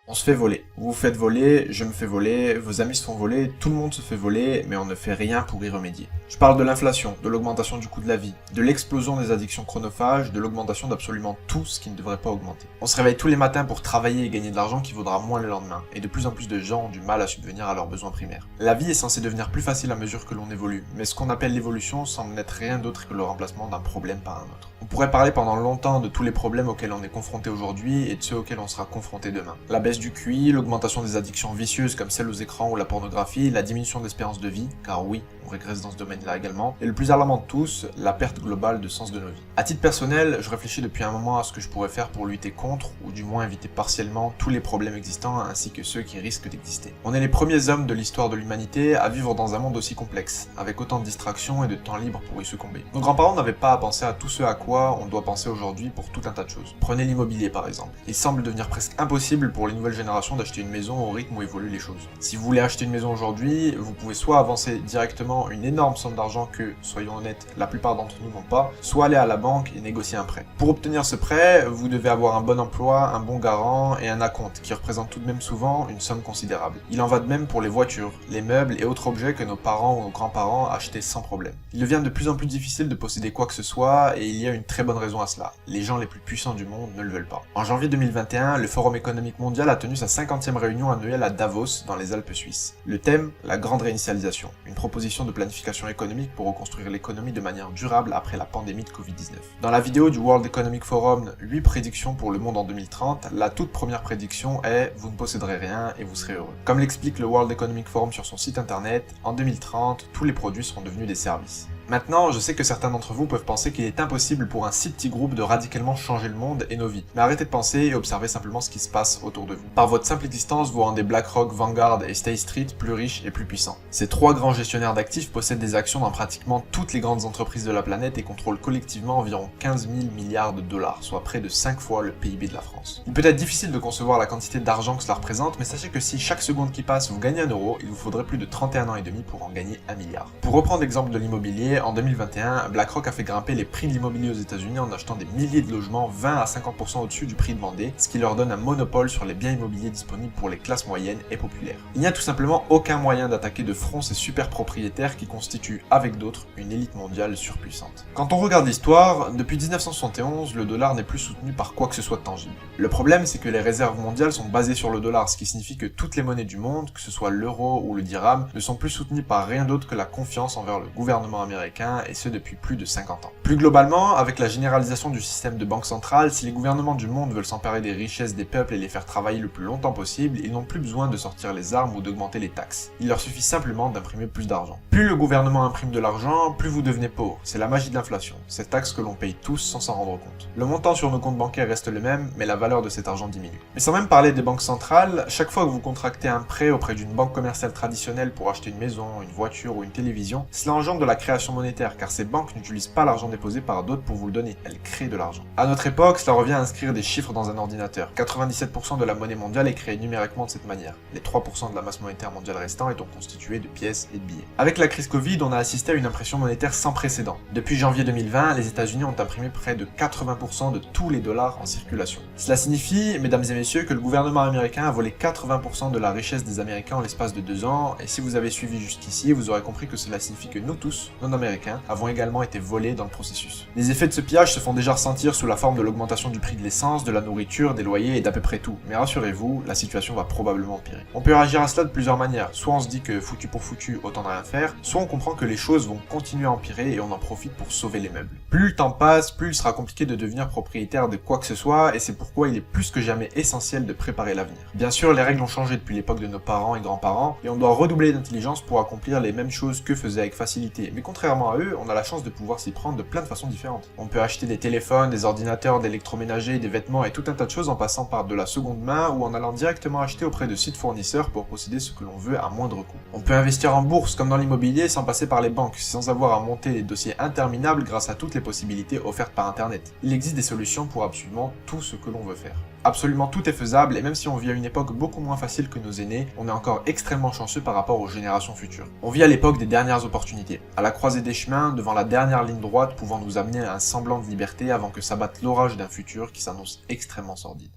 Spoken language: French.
On se fait voler. Vous vous faites voler, je me fais voler, vos amis se font voler, tout le monde se fait voler, mais on ne fait rien pour y remédier. Je parle de l'inflation, de l'augmentation du coût de la vie, de l'explosion des addictions chronophages, de l'augmentation d'absolument tout ce qui ne devrait pas augmenter. On se réveille tous les matins pour travailler et gagner de l'argent qui vaudra moins le lendemain, et de plus en plus de gens ont du mal à subvenir à leurs besoins primaires. La vie est censée devenir plus facile à mesure que l'on évolue, mais ce qu'on appelle l'évolution semble n'être rien d'autre que le remplacement d'un problème par un autre. On pourrait parler pendant longtemps de tous les problèmes auxquels on est confronté aujourd'hui et de ceux auxquels on sera confronté demain. La baisse du QI, l'augmentation des addictions vicieuses comme celles aux écrans ou la pornographie, la diminution d'espérance de vie, car oui, on régresse dans ce domaine-là également, et le plus alarmant de tous, la perte globale de sens de nos vies. À titre personnel, je réfléchis depuis un moment à ce que je pourrais faire pour lutter contre, ou du moins éviter partiellement, tous les problèmes existants ainsi que ceux qui risquent d'exister. On est les premiers hommes de l'histoire de l'humanité à vivre dans un monde aussi complexe, avec autant de distractions et de temps libre pour y succomber. Nos grands-parents n'avaient pas à penser à tout ce à quoi on doit penser aujourd'hui pour tout un tas de choses. Prenez l'immobilier par exemple. Il semble devenir presque impossible pour les nouvelles générations d'acheter une maison au rythme où évoluent les choses. Si vous voulez acheter une maison aujourd'hui, vous pouvez soit avancer directement une énorme somme d'argent que, soyons honnêtes, la plupart d'entre nous n'ont pas, soit aller à la banque et négocier un prêt. Pour obtenir ce prêt, vous devez avoir un bon emploi, un bon garant et un acompte qui représente tout de même souvent une somme considérable. Il en va de même pour les voitures, les meubles et autres objets que nos parents ou nos grands-parents achetaient sans problème. Il devient de plus en plus difficile de posséder quoi que ce soit et il y a une très bonne raison à cela. Les gens les plus puissants du monde ne le veulent pas. En janvier 2021, le Forum économique mondial a tenu sa 50e réunion annuelle à Davos, dans les Alpes suisses. Le thème, la grande réinitialisation, une proposition de planification économique pour reconstruire l'économie de manière durable après la pandémie de Covid-19. Dans la vidéo du World Economic Forum, 8 prédictions pour le monde en 2030, la toute première prédiction est « Vous ne posséderez rien et vous serez heureux ». Comme l'explique le World Economic Forum sur son site internet, en 2030, tous les produits seront devenus des services. Maintenant, je sais que certains d'entre vous peuvent penser qu'il est impossible pour un si petit groupe de radicalement changer le monde et nos vies. Mais arrêtez de penser et observez simplement ce qui se passe autour de vous. Par votre simple existence, vous rendez BlackRock, Vanguard et State Street plus riches et plus puissants. Ces trois grands gestionnaires d'actifs possèdent des actions dans pratiquement toutes les grandes entreprises de la planète et contrôlent collectivement environ 15 000 milliards de dollars, soit près de 5 fois le PIB de la France. Il peut être difficile de concevoir la quantité d'argent que cela représente, mais sachez que si chaque seconde qui passe vous gagnez 1 euro, il vous faudrait plus de 31 ans et demi pour en gagner 1 milliard. Pour reprendre l'exemple de l'immobilier, en 2021, BlackRock a fait grimper les prix de l'immobilier aux États-Unis en achetant des milliers de logements 20 à 50% au-dessus du prix demandé, ce qui leur donne un monopole sur les biens immobiliers disponibles pour les classes moyennes et populaires. Il n'y a tout simplement aucun moyen d'attaquer de front ces super propriétaires qui constituent, avec d'autres, une élite mondiale surpuissante. Quand on regarde l'histoire, depuis 1971, le dollar n'est plus soutenu par quoi que ce soit de tangible. Le problème, c'est que les réserves mondiales sont basées sur le dollar, ce qui signifie que toutes les monnaies du monde, que ce soit l'euro ou le dirham, ne sont plus soutenues par rien d'autre que la confiance envers le gouvernement américain, et ce depuis plus de 50 ans. Plus globalement, avec la généralisation du système de banque centrale, si les gouvernements du monde veulent s'emparer des richesses des peuples et les faire travailler le plus longtemps possible, ils n'ont plus besoin de sortir les armes ou d'augmenter les taxes. Il leur suffit simplement d'imprimer plus d'argent. Plus le gouvernement imprime de l'argent, plus vous devenez pauvre. C'est la magie de l'inflation, cette taxe que l'on paye tous sans s'en rendre compte. Le montant sur nos comptes bancaires reste le même, mais la valeur de cet argent diminue. Mais sans même parler des banques centrales, chaque fois que vous contractez un prêt auprès d'une banque commerciale traditionnelle pour acheter une maison, une voiture ou une télévision, cela engendre de la création monétaire, car ces banques n'utilisent pas l'argent déposé par d'autres pour vous le donner, elles créent de l'argent. À notre époque, cela revient à inscrire des chiffres dans un ordinateur. 97% de la monnaie mondiale est créée numériquement de cette manière. Les 3% de la masse monétaire mondiale restant étant constitués de pièces et de billets. Avec la crise Covid, on a assisté à une impression monétaire sans précédent. Depuis janvier 2020, les États-Unis ont imprimé près de 80% de tous les dollars en circulation. Cela signifie, mesdames et messieurs, que le gouvernement américain a volé 80% de la richesse des Américains en l'espace de 2 ans, et si vous avez suivi jusqu'ici, vous aurez compris que cela signifie que nous tous, non-américains, avons également été volés dans le processus. Les effets de ce pillage se font déjà ressentir sous la forme de l'augmentation du prix de l'essence, de la nourriture, des loyers et d'à peu près tout. Mais rassurez-vous, la situation va probablement empirer. On peut réagir à cela de plusieurs manières. Soit on se dit que foutu pour foutu, autant ne rien faire, soit on comprend que les choses vont continuer à empirer et on en profite pour sauver les meubles. Plus le temps passe, plus il sera compliqué de devenir propriétaire de quoi que ce soit, et c'est pourquoi il est plus que jamais essentiel de préparer l'avenir. Bien sûr, les règles ont changé depuis l'époque de nos parents et grands-parents, et on doit redoubler d'intelligence pour accomplir les mêmes choses qu'eux faisaient avec facilité. Mais contrairement à eux, on a la chance de pouvoir s'y prendre de plein de façons différentes. On peut acheter des téléphones, des ordinateurs, des électroménagers, des vêtements et tout un tas de choses en passant par de la seconde main ou en allant directement acheter auprès de sites fournisseurs pour posséder ce que l'on veut à moindre coût. On peut investir en bourse comme dans l'immobilier sans passer par les banques, sans avoir à monter des dossiers interminables grâce à toutes les possibilités offertes par internet. Il existe des solutions pour absolument tout ce que l'on veut faire. Absolument tout est faisable et même si on vit à une époque beaucoup moins facile que nos aînés, on est encore extrêmement chanceux par rapport aux générations futures. On vit à l'époque des dernières opportunités, à la croisée des chemins, devant la dernière ligne droite pouvant nous amener à un semblant de liberté avant que s'abatte l'orage d'un futur qui s'annonce extrêmement sordide.